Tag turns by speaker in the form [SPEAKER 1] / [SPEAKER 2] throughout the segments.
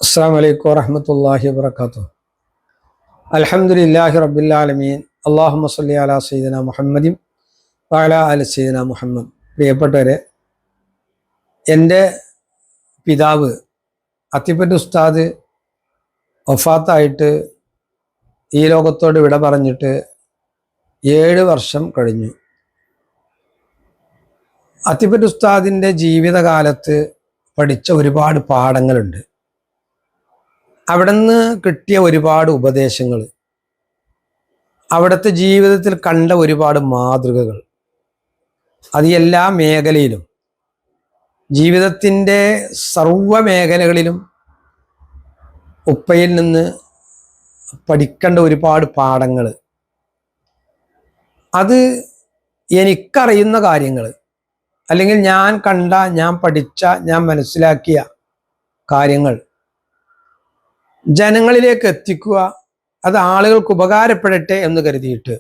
[SPEAKER 1] അസ്സലാമു അലൈക്കും വറഹ്മത്തുള്ളാഹി വബറകാതുഹു. അൽഹംദുലില്ലാഹി റബ്ബിൽ ആലമീൻ. അല്ലാഹുമ്മ സ്വല്ലി അലാ സയ്യിദിനാ മുഹമ്മദിൻ വഅലാ ആലി സയ്യിദിനാ മുഹമ്മദ്. പ്രിയപ്പെട്ടവരെ, എൻ്റെ പിതാവ് അത്തിപ്പറ്റ ഉസ്താദ് വഫാത്തായിട്ട് ഈ ലോകത്തോട് വിട പറഞ്ഞിട്ട് 7 വർഷം കഴിഞ്ഞു. അത്തിപ്പറ്റ ഉസ്താദിൻ്റെ ജീവിതകാലത്ത് പഠിച്ച ഒരുപാട് പാഠങ്ങളുണ്ട്. അവിടുന്ന് കിട്ടിയ ഒരുപാട് ഉപദേശങ്ങൾ, അവിടുത്തെ ജീവിതത്തിൽ കണ്ട ഒരുപാട് മാതൃകകൾ, അത് എല്ലാ മേഖലയിലും, ജീവിതത്തിൻ്റെ സർവ മേഖലകളിലും ഉപ്പയിൽ നിന്ന് പഠിക്കേണ്ട ഒരുപാട് പാഠങ്ങൾ, അത് എനിക്കറിയുന്ന കാര്യങ്ങൾ, അല്ലെങ്കിൽ ഞാൻ കണ്ട, ഞാൻ പഠിച്ച, ഞാൻ മനസ്സിലാക്കിയ കാര്യങ്ങൾ ജനങ്ങളിലേക്ക് എത്തിക്കുക, അത് ആളുകൾക്ക് ഉപകാരപ്പെടട്ടെ എന്ന് കരുതിയിട്ട്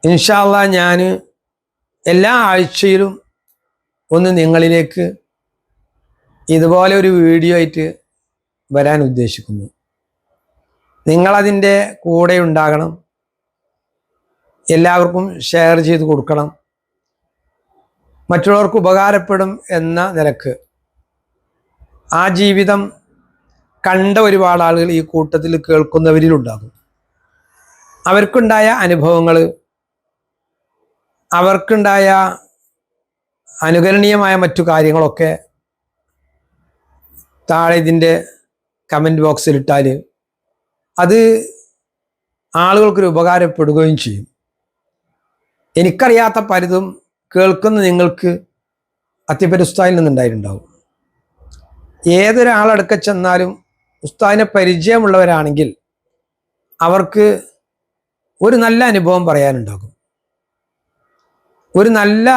[SPEAKER 1] ഇൻഷാ അല്ലാഹ് ഞാൻ എല്ലാ ആഴ്ചയിലും ഒന്ന് നിങ്ങളിലേക്ക് ഇതുപോലെ ഒരു വീഡിയോ ആയിട്ട് വരാൻ ഉദ്ദേശിക്കുന്നു. നിങ്ങളതിൻ്റെ കൂടെ ഉണ്ടാകണം, എല്ലാവർക്കും ഷെയർ ചെയ്ത് കൊടുക്കണം, മറ്റുള്ളവർക്ക് ഉപകാരപ്പെടും എന്ന നിലക്ക്. ആ ജീവിതം കണ്ട ഒരുപാട് ആളുകൾ ഈ കൂട്ടത്തിൽ കേൾക്കുന്നവരിലുണ്ടാകും. അവർക്കുണ്ടായ അനുഭവങ്ങൾ, അവർക്കുണ്ടായ അനുകരണീയമായ മറ്റു കാര്യങ്ങളൊക്കെ താഴെ ഇതിൻ്റെ കമൻറ്റ് ബോക്സിലിട്ടാൽ അത് ആളുകൾക്കൊരു ഉപകാരപ്പെടുകയും ചെയ്യും. എനിക്കറിയാത്ത പലതും കേൾക്കുന്ന നിങ്ങൾക്ക് അത്തിപ്പറ്റ ഉസ്താദിൽ നിന്നുണ്ടായിട്ടുണ്ടാവും. ഏതൊരാളടുക്ക ചെന്നാലും ഉസ്താദിനെ പരിചയമുള്ളവരാണെങ്കിൽ അവർക്ക് ഒരു നല്ല അനുഭവം പറയാനുണ്ടാകും. ഒരു നല്ല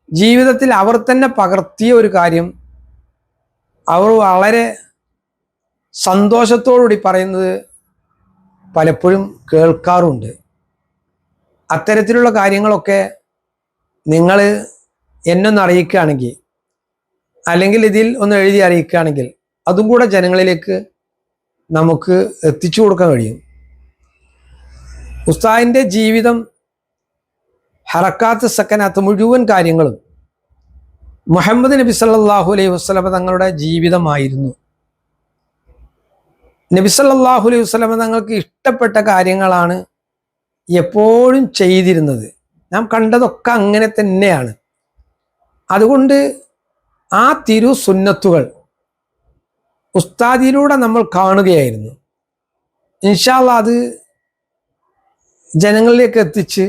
[SPEAKER 1] ജീവിതത്തിൽ അവർ തന്നെ പകർത്തിയ ഒരു കാര്യം അവർ വളരെ സന്തോഷത്തോടുകൂടി പറയുന്നത് പലപ്പോഴും കേൾക്കാറുണ്ട്. അത്തരത്തിലുള്ള കാര്യങ്ങളൊക്കെ നിങ്ങൾ എന്നൊന്ന് അറിയിക്കുകയാണെങ്കിൽ, അല്ലെങ്കിൽ ഇതിൽ ഒന്ന് എഴുതി അറിയിക്കുകയാണെങ്കിൽ, അതും കൂടെ ജനങ്ങളിലേക്ക് നമുക്ക് എത്തിച്ചു കൊടുക്കാൻ കഴിയും. ഉസ്താദിൻ്റെ ജീവിതം, ഹറക്കാത്ത് സക്കനാത്ത്, മുഴുവൻ കാര്യങ്ങളും മുഹമ്മദ് നബി സല്ലല്ലാഹു അലൈഹി വസല്ലമ തങ്ങളുടെ ജീവിതമായിരുന്നു. നബി സല്ലല്ലാഹു അലൈഹി വസല്ലമ തങ്ങൾക്ക് ഇഷ്ടപ്പെട്ട കാര്യങ്ങളാണ് എപ്പോഴും ചെയ്തിരുന്നത്. നാം കണ്ടതൊക്കെ അങ്ങനെ തന്നെയാണ്. അതുകൊണ്ട് ആ തിരു സുന്നത്തുകൾ ഉസ്താദിലൂടെ നമ്മൾ കാണുകയായിരുന്നു. ഇൻഷാ അല്ലാഹ് അത് ജനങ്ങളിലേക്ക് എത്തിച്ച്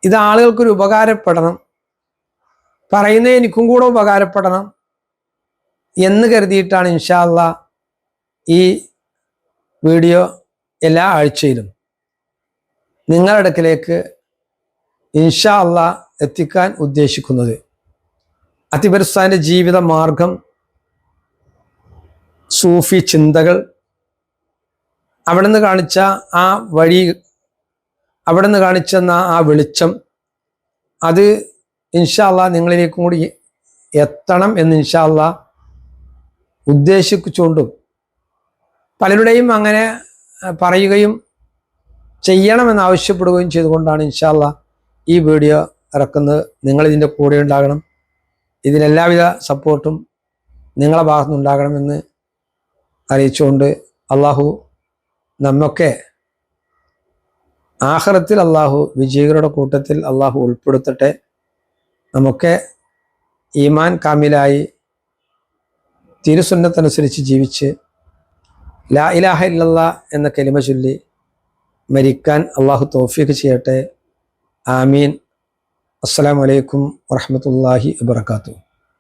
[SPEAKER 1] ഇത് ആളുകൾക്കൊരു ഉപകാരപ്പെടണം, പറയുന്നത് എനിക്കും കൂടെ ഉപകാരപ്പെടണം എന്ന് കരുതിയിട്ടാണ് ഇൻഷാ അല്ലാഹ് ഈ വീഡിയോ എല്ലാ ആഴ്ചയിലും നിങ്ങളുടെ അടുക്കലേക്ക് ഇൻഷാ അല്ലാഹ് എത്തിക്കാൻ ഉദ്ദേശിക്കുന്നത്. അത്തിപ്പറ്റ ഉസ്താദിൻ്റെ ജീവിത മാർഗം, സൂഫി ചിന്തകൾ, അവിടുന്ന് കാണിച്ച ആ വഴി, അവിടുന്ന് കാണിച്ചെന്ന ആ വെളിച്ചം, അത് ഇൻഷാ അല്ലാഹ് നിങ്ങളിലേക്കും കൂടി എത്തണം എന്ന് ഇൻഷാ അല്ലാഹ് ഉദ്ദേശിച്ചുകൊണ്ടും പലരുടെയും അങ്ങനെ പറയുകയും ചെയ്യണമെന്ന് ആവശ്യപ്പെടുകയും ചെയ്തുകൊണ്ടാണ് ഇൻഷാ അല്ലാഹ് ഈ വീഡിയോ ഇറക്കുന്നത്. നിങ്ങളിതിൻ്റെ കൂടെ ഉണ്ടാകണം, ഇതിനെല്ലാവിധ സപ്പോർട്ടും നിങ്ങളെ ഭാഗത്തുനിന്ന് ഉണ്ടാകണമെന്ന് അറിയിച്ചുകൊണ്ട് അള്ളാഹു നമ്മൊക്കെ ആഖിറത്തിൽ അള്ളാഹു വിജയികളുടെ കൂട്ടത്തിൽ അള്ളാഹു ഉൾപ്പെടുത്തട്ടെ. നമുക്ക് ഈമാൻ കാമിലായി തിരുസുന്നത്തനുസരിച്ച് ജീവിച്ച് ലാ ഇലാഹ ഇല്ലല്ലാഹ് എന്ന കലിമ ചൊല്ലി മരിക്കാൻ അള്ളാഹു തൗഫീഖ് ചെയ്യട്ടെ. ആമീൻ. അസ്സലാമു അലൈക്കും വറഹ്മത്തുള്ളാഹി വബറകാതുഹു.